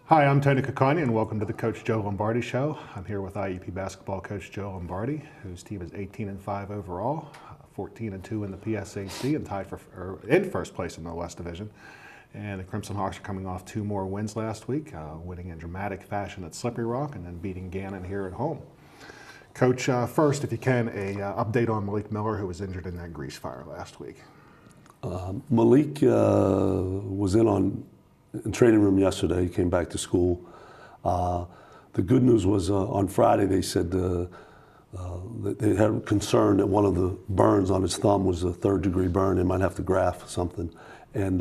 Hi, I'm Tony Coccagna, and welcome to the Coach Joe Lombardi Show. I'm here with IUP basketball coach Joe Lombardi, whose team is 18-5 overall, 14-2 in the PSAC, and tied in first place in the West Division. And the Crimson Hawks are coming off two more wins last week, winning in dramatic fashion at Slippery Rock and then beating Gannon here at home. Coach, first, if you can, a update on Malik Miller, who was injured in that grease fire last week. Malik was in training room yesterday. He came back to school. The good news was on Friday they said they had concern that one of the burns on his thumb was a third-degree burn. They might have to graft something, and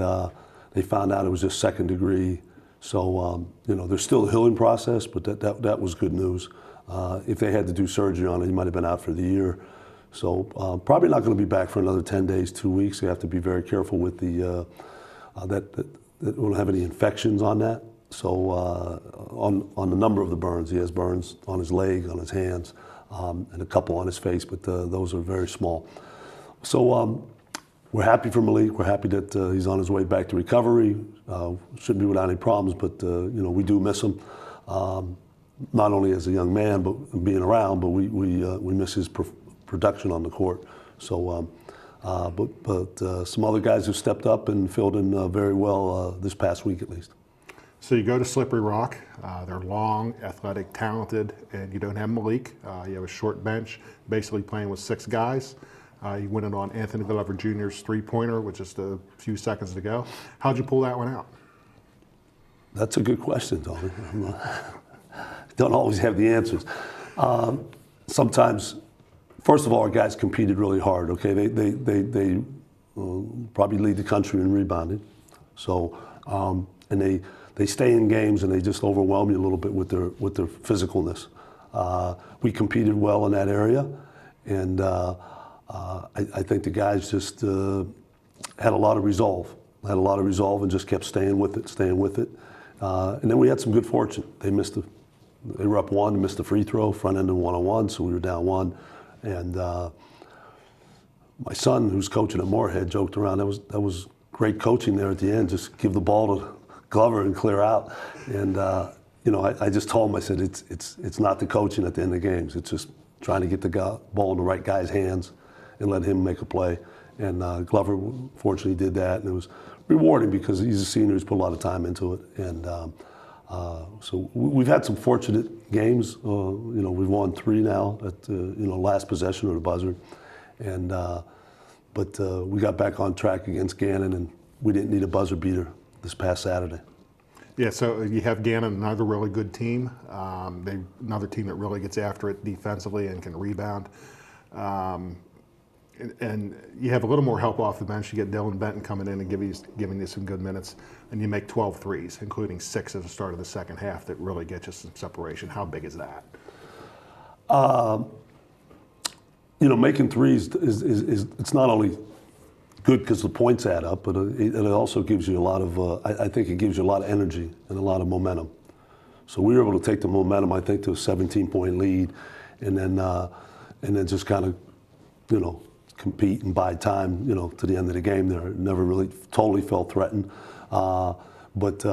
they found out it was just second degree. So there's still a healing process, but that was good news. If they had to do surgery on it, he might have been out for the year. So probably not going to be back for another 10 days, 2 weeks. They have to be very careful with the that won't have any infections on that. So on the number of the burns, he has burns on his leg, on his hands, and a couple on his face, but those are very small. So we're happy for Malik. We're happy that he's on his way back to recovery. Shouldn't be without any problems, but we do miss him. Not only as a young man, but being around, but we miss his production on the court. So. But some other guys have stepped up and filled in very well this past week at least. So you go to Slippery Rock. They're long, athletic, talented, and you don't have Malik. You have a short bench, basically playing with six guys. You win it on Anthony Glover Jr.'s three-pointer with just a few seconds to go. How'd you pull that one out? That's a good question, Tony. Don't always have the answers. Sometimes. First of all, our guys competed really hard. Okay, they probably lead the country in rebounding. So and they stay in games and they just overwhelm you a little bit with their physicalness. We competed well in that area, and I think the guys just had a lot of resolve. And just kept staying with it. And then we had some good fortune. They were up one, missed the free throw, front end and 1-on-1, so we were down one. And my son, who's coaching at Moorhead, joked around, that was great coaching there at the end. Just give the ball to Glover and clear out. And I just told him, I said, it's not the coaching at the end of the games. It's just trying to get the ball in the right guy's hands and let him make a play. And Glover fortunately did that, and it was rewarding because he's a senior who's put a lot of time into it. And so we've had some fortunate games. We've won 3 now at last possession of the buzzer, and but we got back on track against Gannon, and we didn't need a buzzer beater this past Saturday. Yeah, so you have Gannon, another really good team. Another team that really gets after it defensively and can rebound. And you have a little more help off the bench. You get Dylan Benton coming in and giving you some good minutes, and you make 12 threes, including 6 at the start of the second half that really get you some separation. How big is that? Making threes is it's not only good because the points add up, but it also gives you a lot of, I think it gives you a lot of energy and a lot of momentum. So we were able to take the momentum, I think, to a 17-point lead, and then just kind of, compete and buy time, to the end of the game there. Never really totally felt threatened. But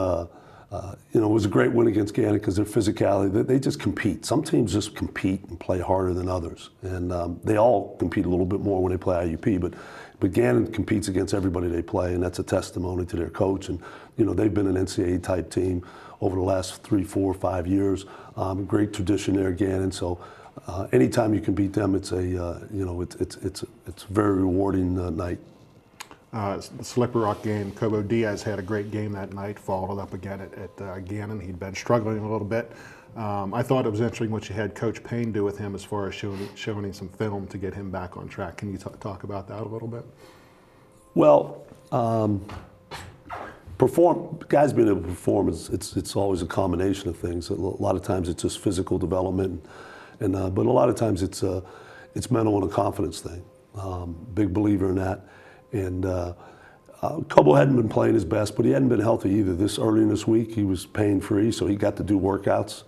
it was a great win against Gannon because their physicality, they just compete. Some teams just compete and play harder than others. And they all compete a little bit more when they play IUP. But Gannon competes against everybody they play, and that's a testimony to their coach. And, they've been an NCAA-type team over the last 3, 4, 5 years. Great tradition there, Gannon. So anytime you can beat them, it's it's a very rewarding night. The Slippery Rock game, Cobo Diaz had a great game that night, followed up again at Gannon. He'd been struggling a little bit. I thought it was interesting what you had Coach Payne do with him as far as showing him some film to get him back on track. Can you talk about that a little bit? Well, guys being able to perform, it's always a combination of things. A lot of times it's just physical development, but a lot of times it's mental and a confidence thing. Big believer in that. And Cobo hadn't been playing his best, but he hadn't been healthy either. Early in this week, he was pain-free, so he got to do workouts.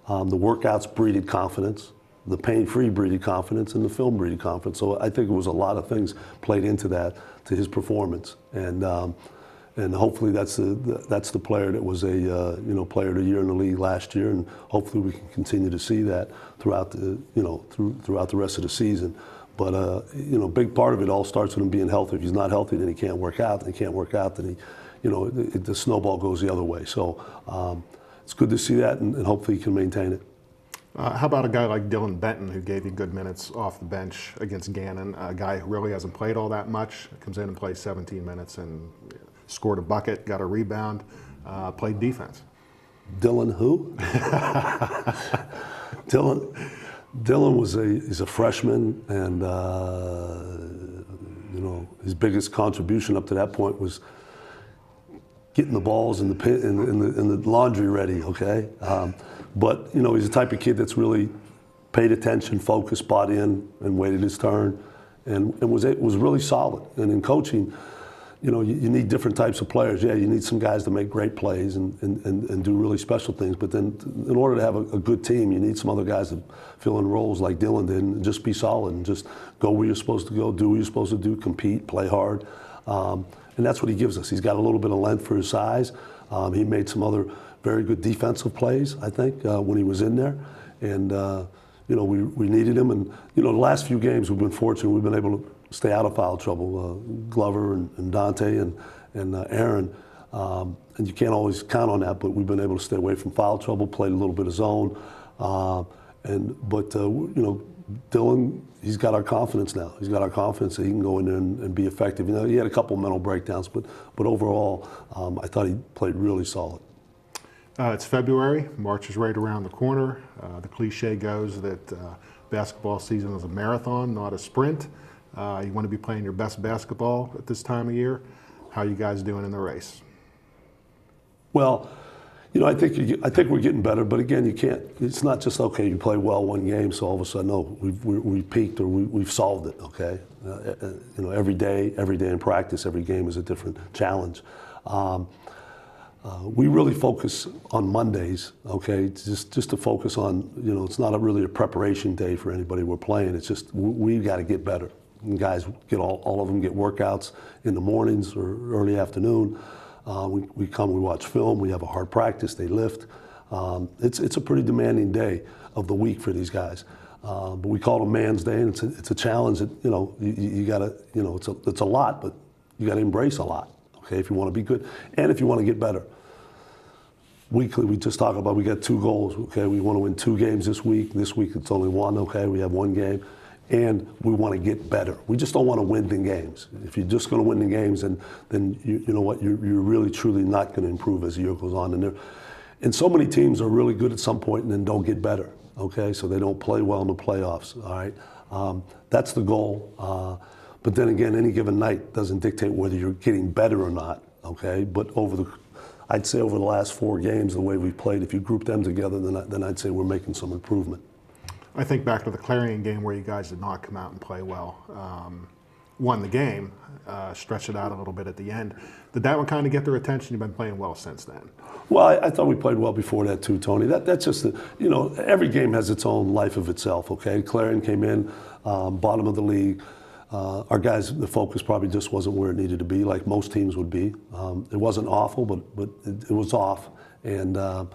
The workouts breeded confidence. The pain-free breeded confidence, and the film breeded confidence. So I think it was a lot of things played into that, to his performance. And And hopefully that's the player that was a player of the year in the league last year, and hopefully we can continue to see that throughout throughout the rest of the season. But big part of it all starts with him being healthy. If he's not healthy, then he can't work out. And he can't work out, then the snowball goes the other way. So it's good to see that, and hopefully he can maintain it. How about a guy like Dylan Benton, who gave you good minutes off the bench against Gannon? A guy who really hasn't played all that much, comes in and plays 17 minutes and scored a bucket, got a rebound, played defense. Dylan who? Dylan he's a freshman, and his biggest contribution up to that point was getting the balls in the laundry ready. Okay, but he's the type of kid that's really paid attention, focused, bought in, and waited his turn, and was really solid. And in coaching, you need different types of players. Yeah, you need some guys to make great plays and do really special things. But then in order to have a good team, you need some other guys to fill in roles like Dylan did and just be solid and just go where you're supposed to go, do what you're supposed to do, compete, play hard. And that's what he gives us. He's got a little bit of length for his size. He made some other very good defensive plays, I think, when he was in there. And, we needed him. And, the last few games we've been fortunate. We've been able to stay out of foul trouble. Glover and Dante and Aaron. And you can't always count on that, but we've been able to stay away from foul trouble, played a little bit of zone. But Dylan, he's got our confidence now. He's got our confidence that he can go in there and be effective. He had a couple mental breakdowns, but overall, I thought he played really solid. It's February. March is right around the corner. The cliche goes that basketball season is a marathon, not a sprint. You want to be playing your best basketball at this time of year. How are you guys doing in the race? Well, I think we're getting better, but again, you can't. It's not just okay. You play well one game, so all of a sudden, no, we've peaked or we've solved it. Okay, every day in practice, every game is a different challenge. We really focus on Mondays. Okay, just to focus on. It's not really a preparation day for anybody we're playing. It's just we've got to get better. And guys get all of them get workouts in the mornings or early afternoon. We come, we watch film, we have a hard practice, they lift. It's a pretty demanding day of the week for these guys. But we call it a man's day, and it's a challenge that, you gotta, it's a lot, but you gotta embrace a lot, okay, if you wanna be good, and if you wanna get better. Weekly, we just talk about, we got 2 goals, okay, we wanna win 2 games this week it's only 1, okay, we have 1 game. And we want to get better. We just don't want to win the games. If you're just going to win the games, then you know what, you're really truly not going to improve as the year goes on. And so many teams are really good at some point and then don't get better. Okay, so they don't play well in the playoffs. All right, that's the goal. But then again, any given night doesn't dictate whether you're getting better or not. Okay, but I'd say over the last 4 games, the way we've played, if you group them together, then I'd say we're making some improvement. I think back to the Clarion game where you guys did not come out and play well. Won the game, stretched it out a little bit at the end. Did that one kind of get their attention? You've been playing well since then. Well, I thought we played well before that too, Tony. That's just, every game has its own life of itself, okay? Clarion came in, bottom of the league. Our guys, the focus probably just wasn't where it needed to be, like most teams would be. It wasn't awful, but it was off. And I'm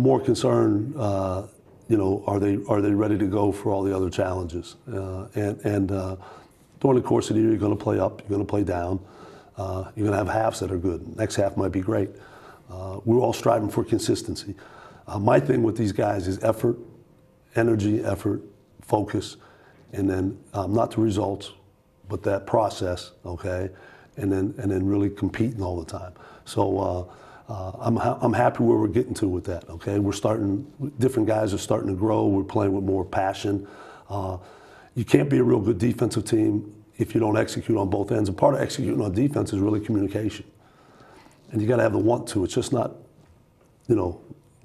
more concerned, are they ready to go for all the other challenges? And during the course of the year, you're going to play up, you're going to play down. You're going to have halves that are good. Next half might be great. We're all striving for consistency. My thing with these guys is effort, energy, focus, and then not the results, but that process, okay? And then really competing all the time. So. I'm happy where we're getting to with that, okay? Different guys are starting to grow. We're playing with more passion. You can't be a real good defensive team if you don't execute on both ends. And part of executing on defense is really communication. And you got to have the want to. It's just not,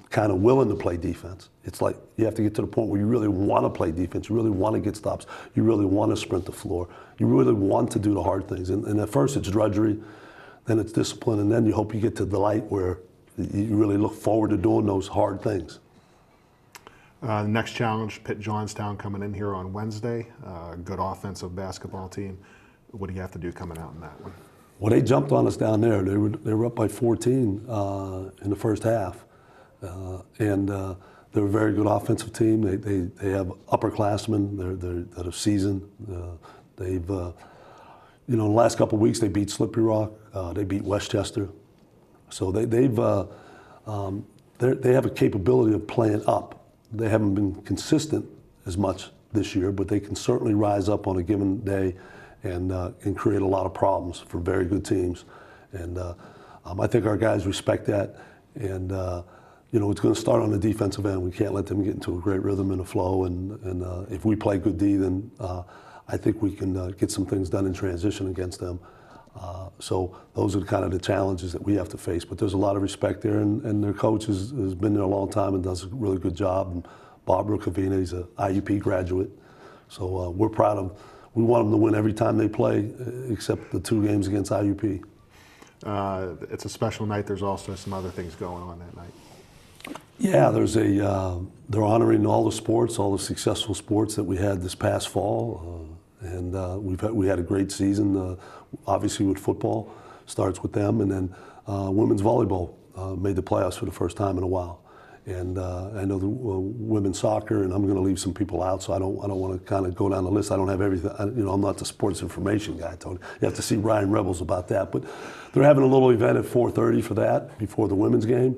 kind of willing to play defense. It's like you have to get to the point where you really want to play defense. You really want to get stops. You really want to sprint the floor. You really want to do the hard things. And at first it's drudgery. Then it's discipline, and then you hope you get to the light where you really look forward to doing those hard things. Next challenge, Pitt-Johnstown coming in here on Wednesday. Good offensive basketball team. What do you have to do coming out in that one? Well, they jumped on us down there. They were up by 14 in the first half, and they're a very good offensive team. They have upperclassmen. That are seasoned. They've in the last couple of weeks they beat Slippery Rock. They beat Westchester. So they have a capability of playing up. They haven't been consistent as much this year, but they can certainly rise up on a given day and create a lot of problems for very good teams. And I think our guys respect that. And it's going to start on the defensive end. We can't let them get into a great rhythm and a flow. And if we play good D, then I think we can get some things done in transition against them. So those are kind of the challenges that we have to face. But there's a lot of respect there, and their coach has been there a long time and does a really good job. And Bob Rukavina, he's an IUP graduate. So we're proud of him. We want them to win every time they play, except the 2 games against IUP. It's a special night. There's also some other things going on that night. Yeah, they're honoring all the sports, all the successful sports that we had this past fall. And we had a great season, obviously with football, starts with them, and then women's volleyball made the playoffs for the first time in a while. And I know the women's soccer, and I'm going to leave some people out, so I don't want to kind of go down the list. I don't have everything. I'm not the sports information guy, Tony. You have to see Ryan Rebels about that. But they're having a little event at 4:30 for that before the women's game,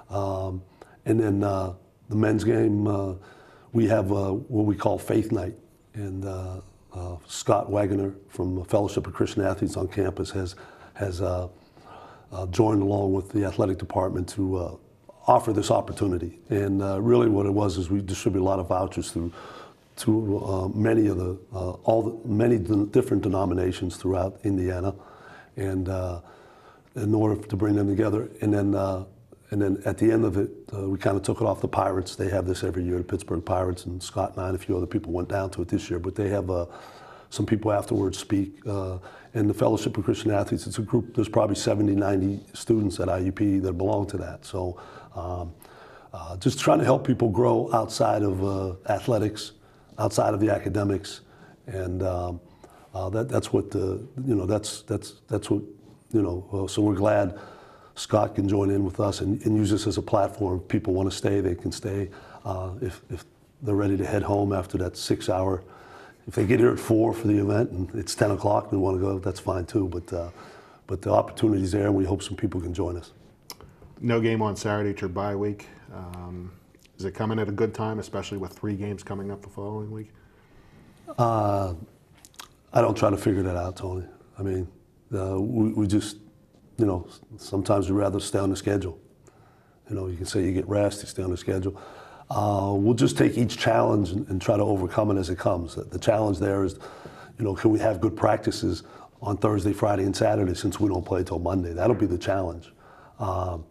and then the men's game. We have what we call Faith Night, and Scott Wagoner from Fellowship of Christian Athletes on campus has joined along with the athletic department to offer this opportunity. And really what it was is we distribute a lot of vouchers to many different denominations throughout Indiana, and in order to bring them together. And then at the end of it, we kind of took it off the Pirates. They have this every year, the Pittsburgh Pirates, and Scott and I and a few other people went down to it this year. But they have some people afterwards speak. And the Fellowship of Christian Athletes, it's a group, there's probably 70, 90 students at IUP that belong to that. So just trying to help people grow outside of athletics, outside of the academics. And that's what, that's what, so we're glad Scott can join in with us and use this as a platform. If people want to stay, they can stay. If they're ready to head home after that 6-hour, if they get here at 4 for the event and it's 10 o'clock and we want to go, that's fine too. But the opportunity's there, and we hope some people can join us. No game on Saturday, it's your bye week. Is it coming at a good time, especially with 3 games coming up the following week? I don't try to figure that out, Tony. I mean, we just, sometimes we'd rather stay on the schedule. You can say you get rest, you stay on the schedule. We'll just take each challenge and try to overcome it as it comes. The challenge there is, can we have good practices on Thursday, Friday, and Saturday since we don't play till Monday? That'll be the challenge. So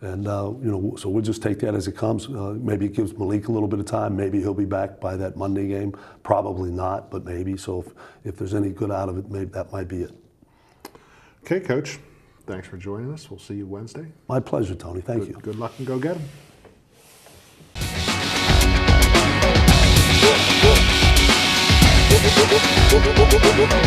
we'll just take that as it comes. Maybe it gives Malik a little bit of time. Maybe he'll be back by that Monday game. Probably not, but maybe. So if there's any good out of it, maybe that might be it. Okay, Coach. Thanks for joining us. We'll see you Wednesday. My pleasure, Tony. Thank you. Good luck and go get 'em. Woo, woo, woo, woo, woo, woo, woo, woo, woo, woo, woo, woo, woo.